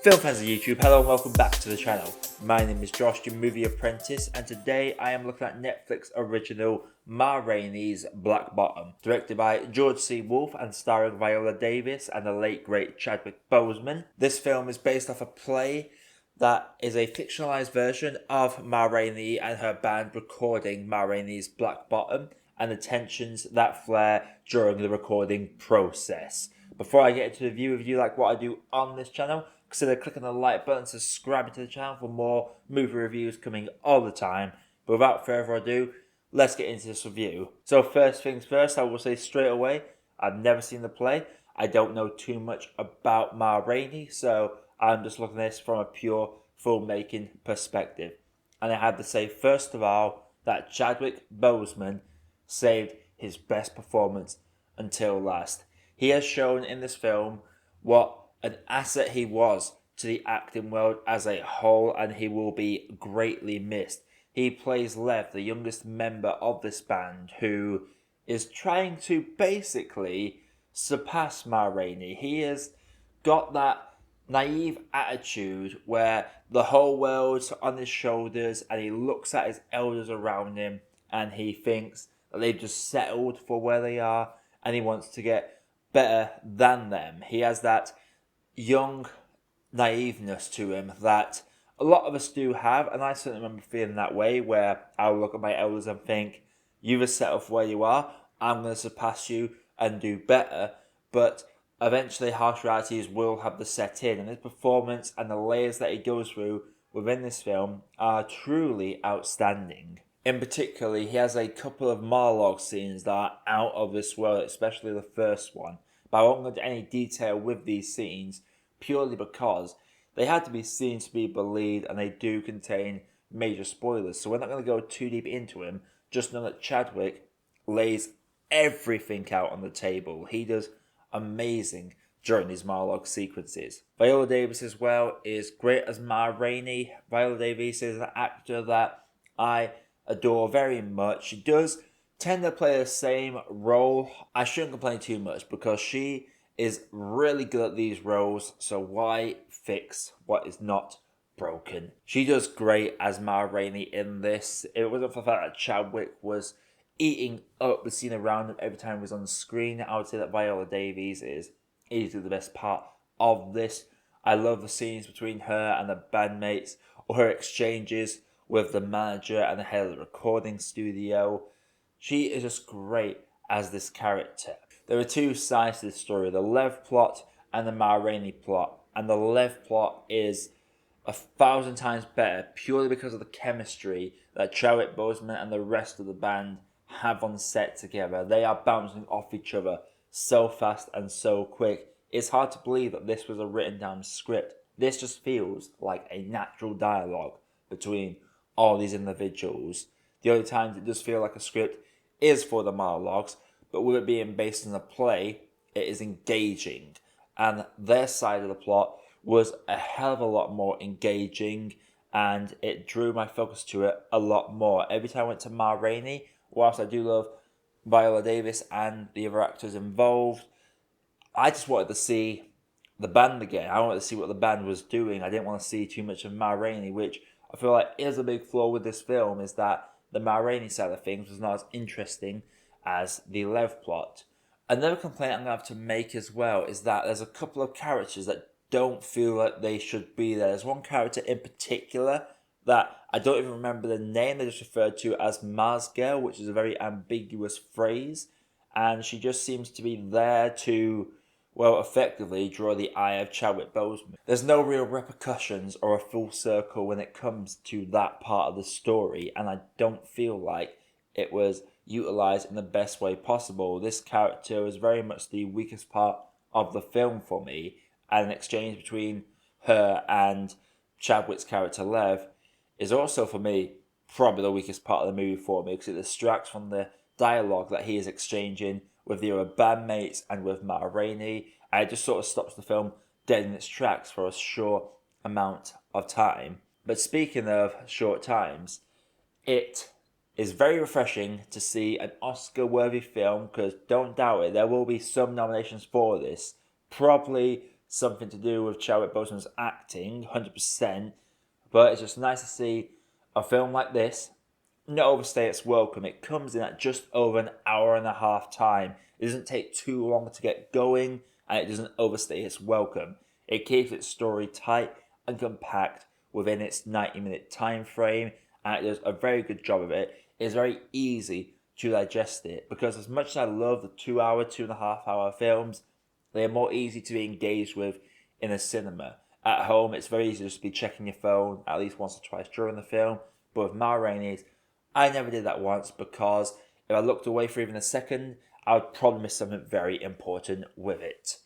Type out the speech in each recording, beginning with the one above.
Film fans of YouTube, hello and welcome back to the channel. My name is Josh, your Movie Apprentice, and today I am looking at Netflix original Raineys Black Bottom, directed by George C. Wolfe and starring Viola Davis and the late great Chadwick Boseman. This film is based off a play that is a fictionalized version of Rainey and her band recording Raineys Black Bottom and the tensions that flare during the recording process. Before I get into the review, if you like what I do on this channel, consider clicking the like button, subscribing to the channel for more movie reviews coming all the time. But without further ado, let's get into this review. So first things first, I will say straight away, I've never seen the play. I don't know too much about Rainey, so I'm just looking at this from a pure filmmaking perspective. And I have to say, first of all, that Chadwick Boseman saved his best performance until last. He has shown in this film what an asset he was to the acting world as a whole, and he will be greatly missed. He plays Lev, the youngest member of this band, who is trying to basically surpass Rainey. He has got that naive attitude where the whole world's on his shoulders and he looks at his elders around him and he thinks that they've just settled for where they are and he wants to get better than them. He has that young naiveness to him that a lot of us do have, and I certainly remember feeling that way, where I'll look at my elders and think, you've just settled for where you are, I'm going to surpass you and do better. But eventually harsh realities will have to set in, and his performance and the layers that he goes through within this film are truly outstanding. In particular, he has a couple of monologue scenes that are out of this world, especially the first one. But I won't go into any detail with these scenes, purely because they had to be seen to be believed and they do contain major spoilers. So we're not going to go too deep into him. Just know that Chadwick lays everything out on the table. He does amazing during these monologue sequences. Viola Davis as well is great as Rainey. Viola Davis is an actor that I adore very much. She does tend to play the same role. I shouldn't complain too much because she is really good at these roles, so why fix what is not broken? She does great as Rainey in this. If it wasn't for the fact that Chadwick was eating up the scene around him every time he was on the screen, I would say that Viola Davis is easily the best part of this. I love the scenes between her and the bandmates, or her exchanges with the manager and the head of the recording studio. She is just great as this character. There are two sides to this story, the Lev plot and the Rainey plot. And the Lev plot is 1,000 times better purely because of the chemistry that Chadwick Boseman and the rest of the band have on set together. They are bouncing off each other so fast and so quick. It's hard to believe that this was a written down script. This just feels like a natural dialogue between all these individuals. The only times it does feel like a script is for the monologues, but with it being based on a play, it is engaging. And their side of the plot was a hell of a lot more engaging, and it drew my focus to it a lot more. Every time I went to Rainey, whilst I do love Viola Davis and the other actors involved, I just wanted to see the band again. I wanted to see what the band was doing. I didn't want to see too much of Rainey, which I feel like is a big flaw with this film, is that the Rainey side of things was not as interesting as the Lev plot. Another complaint I'm going to have to make as well is that there's a couple of characters that don't feel like they should be there. There's one character in particular that I don't even remember the name. They just referred to as Mars Girl, which is a very ambiguous phrase. And she just seems to be there to, well, effectively draw the eye of Chadwick Boseman. There's no real repercussions or a full circle when it comes to that part of the story, and I don't feel like it was utilised in the best way possible. This character was very much the weakest part of the film for me, and an exchange between her and Chadwick's character Lev is also for me probably the weakest part of the movie for me, because it distracts from the dialogue that he is exchanging with the other bandmates and with Rainey, and it just sort of stops the film dead in its tracks for a short amount of time. But speaking of short times, it is very refreshing to see an Oscar-worthy film, because don't doubt it, there will be some nominations for this. Probably something to do with Chadwick Boseman's acting, 100%, but it's just nice to see a film like this not overstay its welcome. It comes in at just over an hour and a half time. It doesn't take too long to get going, and it doesn't overstay its welcome. It keeps its story tight and compact within its 90-minute time frame, and it does a very good job of it. It's very easy to digest it, because as much as I love the 2 hour, 2.5 hour films, they are more easy to be engaged with in a cinema. At home, it's very easy to just be checking your phone at least once or twice during the film, but with Ma Rainey's, I never did that once, because if I looked away for even a second, I would probably miss something very important with it.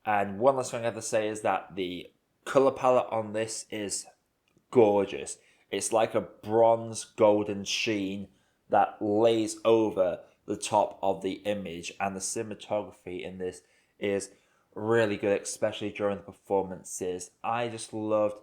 And one last thing I have to say is that the colour palette on this is gorgeous. It's like a bronze golden sheen that lays over the top of the image, and the cinematography in this is really good, especially during the performances. I just loved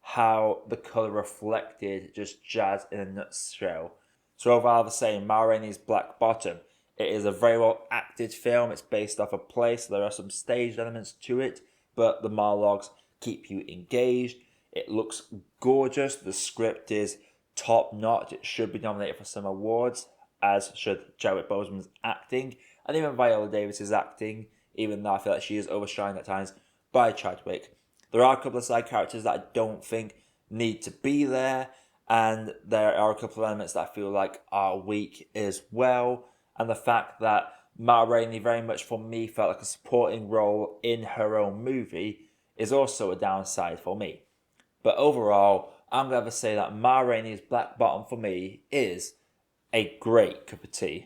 how the colour reflected just jazz in a nutshell. So overall, the same, Ma Rainey's Black Bottom. It is a very well acted film. It's based off a play, so there are some staged elements to it, but the monologues keep you engaged. It looks gorgeous. The script is top notch. It should be nominated for some awards, as should Chadwick Boseman's acting, and even Viola Davis's acting, even though I feel like she is overshined at times by Chadwick. There are a couple of side characters that I don't think need to be there, and there are a couple of elements that I feel like are weak as well. And the fact that Ma Rainey very much for me felt like a supporting role in her own movie is also a downside for me. But overall, I'm going to say that Ma Rainey's Black Bottom for me is a great cup of tea.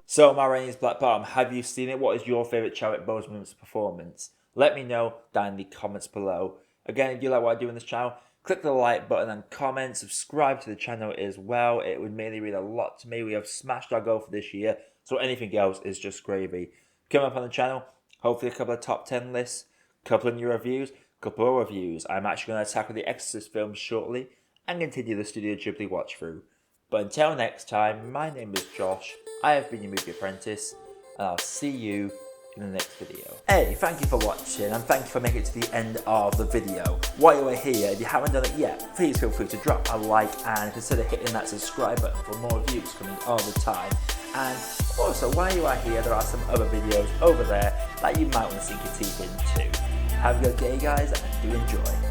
So Ma Rainey's Black Bottom, have you seen it? What is your favourite Chadwick Boseman's performance? Let me know down in the comments below. Again, if you like what I do in this channel, click the like button and comment, subscribe to the channel as well. It would really mean a lot to me. We have smashed our goal for this year, so anything else is just gravy. Coming up on the channel, hopefully a couple of top 10 lists, a couple of new reviews, a couple of reviews. I'm actually going to tackle the Exorcist films shortly and continue the Studio Ghibli watch through. But until next time, my name is Josh, I have been your Movie Apprentice, and I'll see you in the next video. Hey, thank you for watching, and thank you for making it to the end of the video. While you are here, if you haven't done it yet, please feel free to drop a like and consider hitting that subscribe button for more reviews coming all the time. And also, while you are here, there are some other videos over there that you might want to sink your teeth into. Have a good day, guys, and do enjoy.